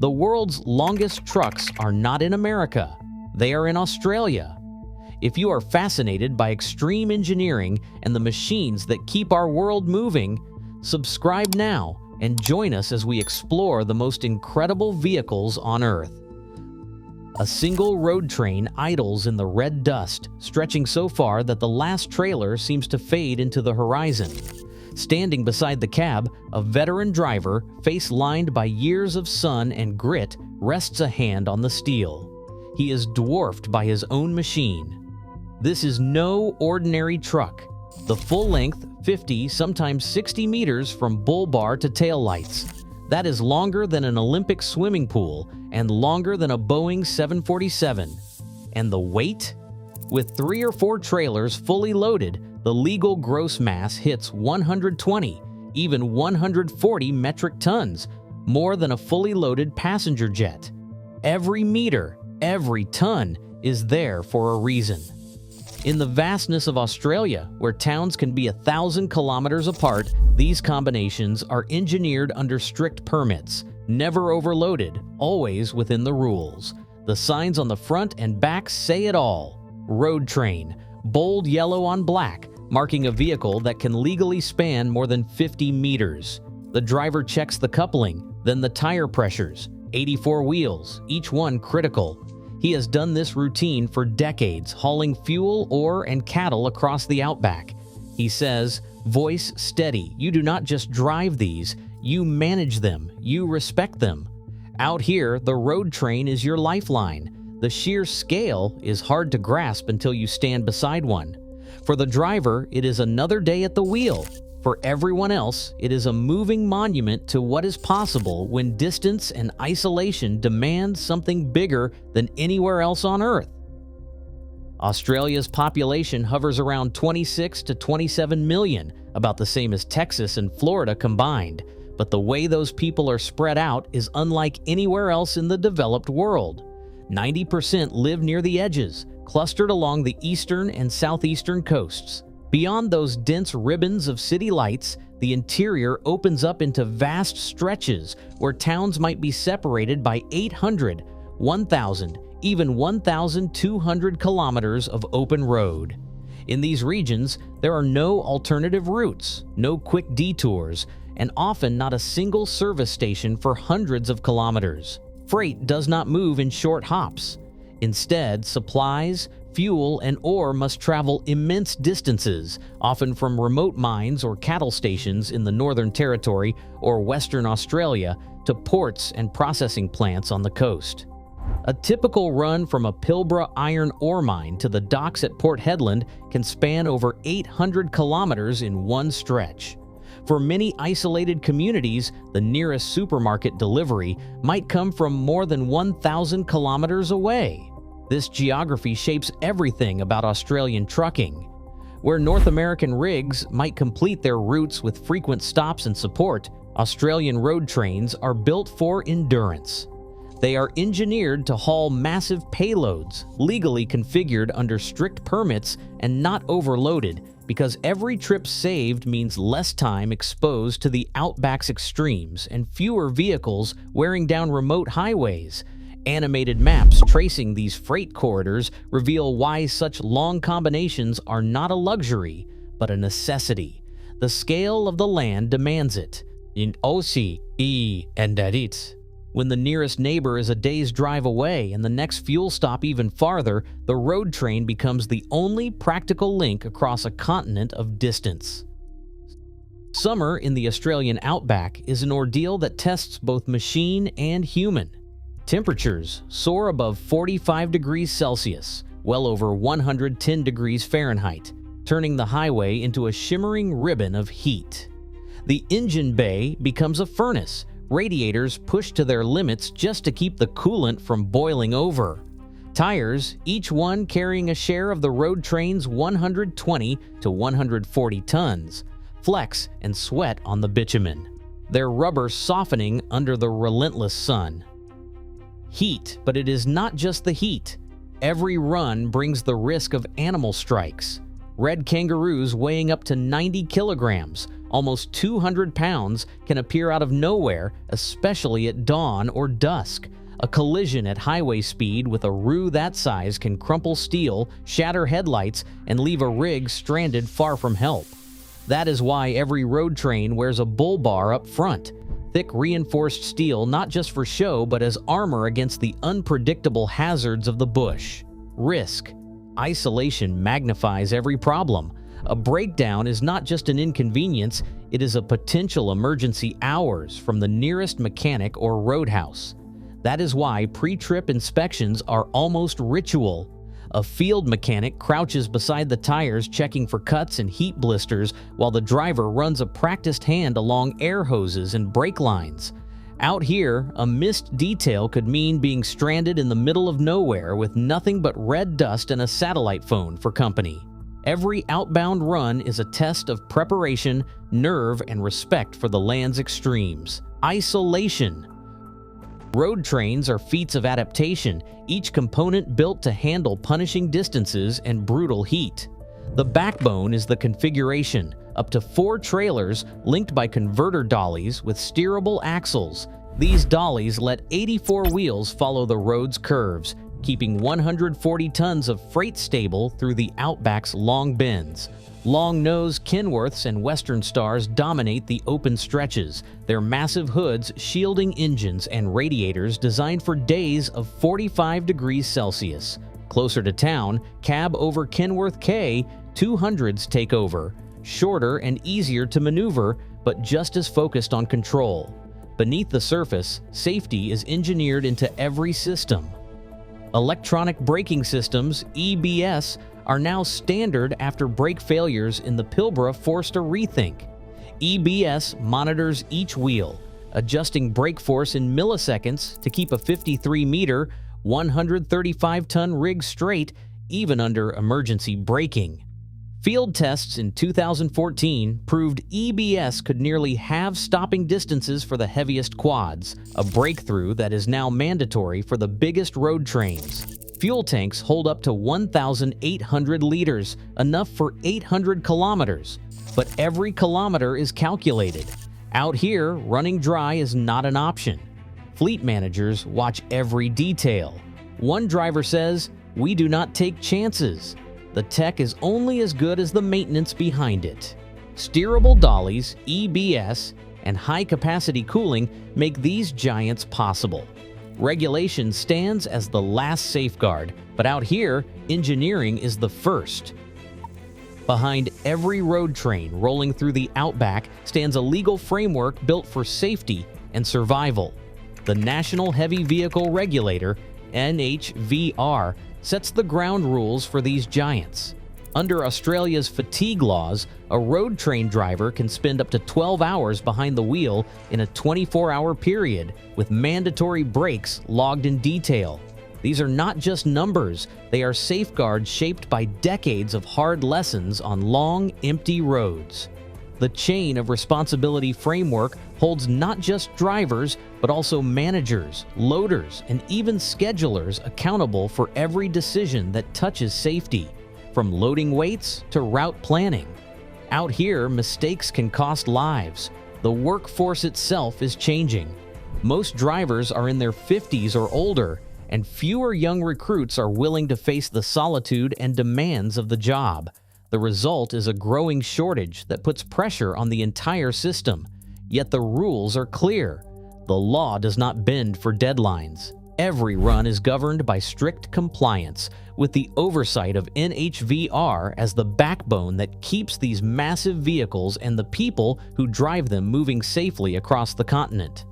The world's longest trucks are not in America. They are in Australia. If you are fascinated by extreme engineering and the machines that keep our world moving, subscribe now and join us as we explore the most incredible vehicles on Earth. A single road train idles in the red dust, stretching so far that the last trailer seems to fade into the horizon. Standing beside the cab, a veteran driver, face lined by years of sun and grit, rests a hand on the steel. He is dwarfed by his own machine. This is no ordinary truck. The full length, 50, sometimes 60 meters from bull bar to taillights. That is longer than an Olympic swimming pool and longer than a Boeing 747. And the weight? With 3 or 4 trailers fully loaded, the legal gross mass hits 120, even 140 metric tons, more than a fully loaded passenger jet. Every meter, every ton is there for a reason. In the vastness of Australia, where towns can be 1,000 kilometers apart, these combinations are engineered under strict permits, never overloaded, always within the rules. The signs on the front and back say it all. Road train, bold yellow on black, marking a vehicle that can legally span more than 50 meters. The driver checks the coupling, then the tire pressures, 84 wheels, each one critical. He has done this routine for decades, hauling fuel, ore, and cattle across the Outback. He says, voice steady, you do not just drive these, you manage them, you respect them. Out here, the road train is your lifeline. The sheer scale is hard to grasp until you stand beside one. For the driver, it is another day at the wheel. For everyone else, it is a moving monument to what is possible when distance and isolation demand something bigger than anywhere else on Earth. Australia's population hovers around 26 to 27 million, about the same as Texas and Florida combined. But the way those people are spread out is unlike anywhere else in the developed world. 90% live near the edges, clustered along the eastern and southeastern coasts. Beyond those dense ribbons of city lights, the interior opens up into vast stretches where towns might be separated by 800, 1,000, even 1,200 kilometers of open road. In these regions, there are no alternative routes, no quick detours, and often not a single service station for hundreds of kilometers. Freight does not move in short hops. Instead, supplies, fuel, and ore must travel immense distances, often from remote mines or cattle stations in the Northern Territory or Western Australia to ports and processing plants on the coast. A typical run from a Pilbara iron ore mine to the docks at Port Hedland can span over 800 kilometers in one stretch. For many isolated communities, the nearest supermarket delivery might come from more than 1,000 kilometers away. This geography shapes everything about Australian trucking. Where North American rigs might complete their routes with frequent stops and support, Australian road trains are built for endurance. They are engineered to haul massive payloads, legally configured under strict permits and not overloaded, because every trip saved means less time exposed to the Outback's extremes and fewer vehicles wearing down remote highways. Animated maps tracing these freight corridors reveal why such long combinations are not a luxury, but a necessity. The scale of the land demands it. In Aussie, and that it. When the nearest neighbor is a day's drive away and the next fuel stop even farther, the road train becomes the only practical link across a continent of distance. Summer in the Australian Outback is an ordeal that tests both machine and human. Temperatures soar above 45 degrees Celsius, well over 110 degrees Fahrenheit, turning the highway into a shimmering ribbon of heat. The engine bay becomes a furnace, radiators pushed to their limits just to keep the coolant from boiling over. Tires, each one carrying a share of the road train's 120 to 140 tons, flex and sweat on the bitumen, their rubber softening under the relentless sun. Heat, but it is not just the heat. Every run brings the risk of animal strikes. Red kangaroos weighing up to 90 kilograms, almost 200 pounds, can appear out of nowhere, especially at dawn or dusk. A collision at highway speed with a roo that size can crumple steel, shatter headlights, and leave a rig stranded far from help. That is why every road train wears a bull bar up front. Thick reinforced steel not just for show but as armor against the unpredictable hazards of the bush. Risk. Isolation magnifies every problem. A breakdown is not just an inconvenience, it is a potential emergency hours from the nearest mechanic or roadhouse. That is why pre-trip inspections are almost ritual. A field mechanic crouches beside the tires checking for cuts and heat blisters while the driver runs a practiced hand along air hoses and brake lines. Out here, a missed detail could mean being stranded in the middle of nowhere with nothing but red dust and a satellite phone for company. Every outbound run is a test of preparation, nerve, and respect for the land's extremes. Isolation. Road trains are feats of adaptation, each component built to handle punishing distances and brutal heat. The backbone is the configuration, up to 4 trailers linked by converter dollies with steerable axles. These dollies let 84 wheels follow the road's curves, keeping 140 tons of freight stable through the Outback's long bends. Long-nosed Kenworths and Western Stars dominate the open stretches, their massive hoods shielding engines and radiators designed for days of 45 degrees Celsius. Closer to town, cab over Kenworth K, 200s take over, shorter and easier to maneuver, but just as focused on control. Beneath the surface, safety is engineered into every system. Electronic braking systems, EBS, are now standard after brake failures in the Pilbara forced a rethink. EBS monitors each wheel, adjusting brake force in milliseconds to keep a 53-meter, 135-ton rig straight, even under emergency braking. Field tests in 2014 proved EBS could nearly halve stopping distances for the heaviest quads, a breakthrough that is now mandatory for the biggest road trains. Fuel tanks hold up to 1,800 liters, enough for 800 kilometers. But every kilometer is calculated. Out here, running dry is not an option. Fleet managers watch every detail. One driver says, "We do not take chances." The tech is only as good as the maintenance behind it. Steerable dollies, EBS, and high-capacity cooling make these giants possible. Regulation stands as the last safeguard, but out here, engineering is the first. Behind every road train rolling through the Outback stands a legal framework built for safety and survival. The National Heavy Vehicle Regulator, NHVR, sets the ground rules for these giants. Under Australia's fatigue laws, a road train driver can spend up to 12 hours behind the wheel in a 24-hour period, with mandatory breaks logged in detail. These are not just numbers, they are safeguards shaped by decades of hard lessons on long, empty roads. The chain of responsibility framework holds not just drivers, but also managers, loaders, and even schedulers accountable for every decision that touches safety, from loading weights to route planning. Out here, mistakes can cost lives. The workforce itself is changing. Most drivers are in their 50s or older, and fewer young recruits are willing to face the solitude and demands of the job. The result is a growing shortage that puts pressure on the entire system. Yet the rules are clear. The law does not bend for deadlines. Every run is governed by strict compliance, with the oversight of NHVR as the backbone that keeps these massive vehicles and the people who drive them moving safely across the continent.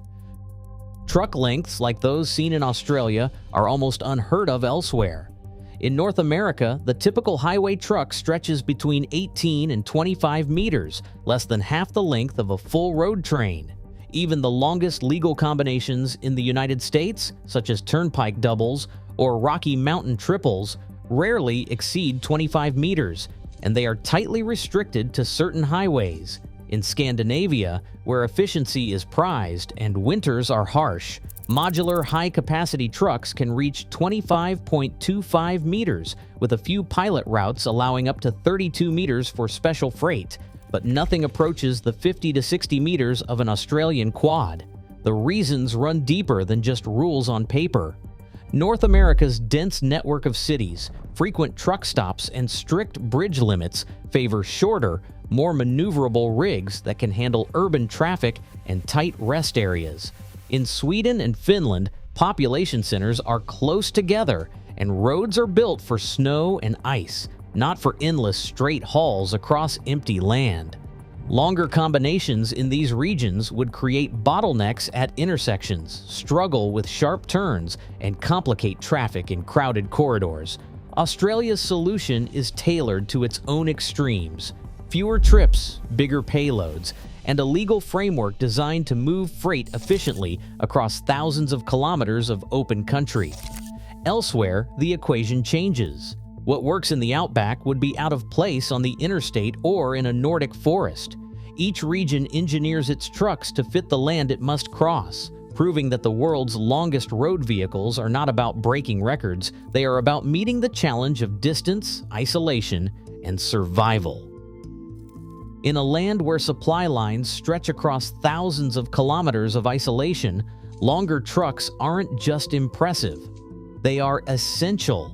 Truck lengths like those seen in Australia are almost unheard of elsewhere. In North America, the typical highway truck stretches between 18 and 25 meters, less than half the length of a full road train. Even the longest legal combinations in the United States, such as turnpike doubles or Rocky Mountain triples, rarely exceed 25 meters, and they are tightly restricted to certain highways. In Scandinavia, where efficiency is prized and winters are harsh, modular high-capacity trucks can reach 25.25 meters, with a few pilot routes allowing up to 32 meters for special freight. but nothing approaches the 50 to 60 meters of an Australian quad. The reasons run deeper than just rules on paper. North America's dense network of cities, frequent truck stops, and strict bridge limits favor shorter, more maneuverable rigs that can handle urban traffic and tight rest areas. In Sweden and Finland, population centers are close together, and roads are built for snow and ice, not for endless straight hauls across empty land. Longer combinations in these regions would create bottlenecks at intersections, struggle with sharp turns, and complicate traffic in crowded corridors. Australia's solution is tailored to its own extremes: fewer trips, bigger payloads, and a legal framework designed to move freight efficiently across thousands of kilometers of open country. Elsewhere, the equation changes. What works in the Outback would be out of place on the interstate or in a Nordic forest. Each region engineers its trucks to fit the land it must cross, proving that the world's longest road vehicles are not about breaking records, they are about meeting the challenge of distance, isolation, and survival. In a land where supply lines stretch across thousands of kilometers of isolation, longer trucks aren't just impressive, they are essential.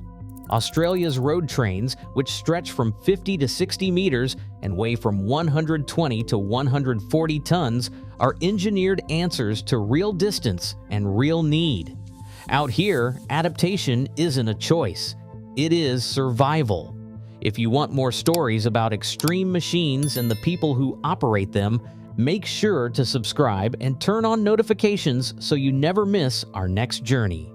Australia's road trains, which stretch from 50 to 60 meters and weigh from 120 to 140 tons, are engineered answers to real distance and real need. Out here, adaptation isn't a choice, it is survival. If you want more stories about extreme machines and the people who operate them, make sure to subscribe and turn on notifications so you never miss our next journey.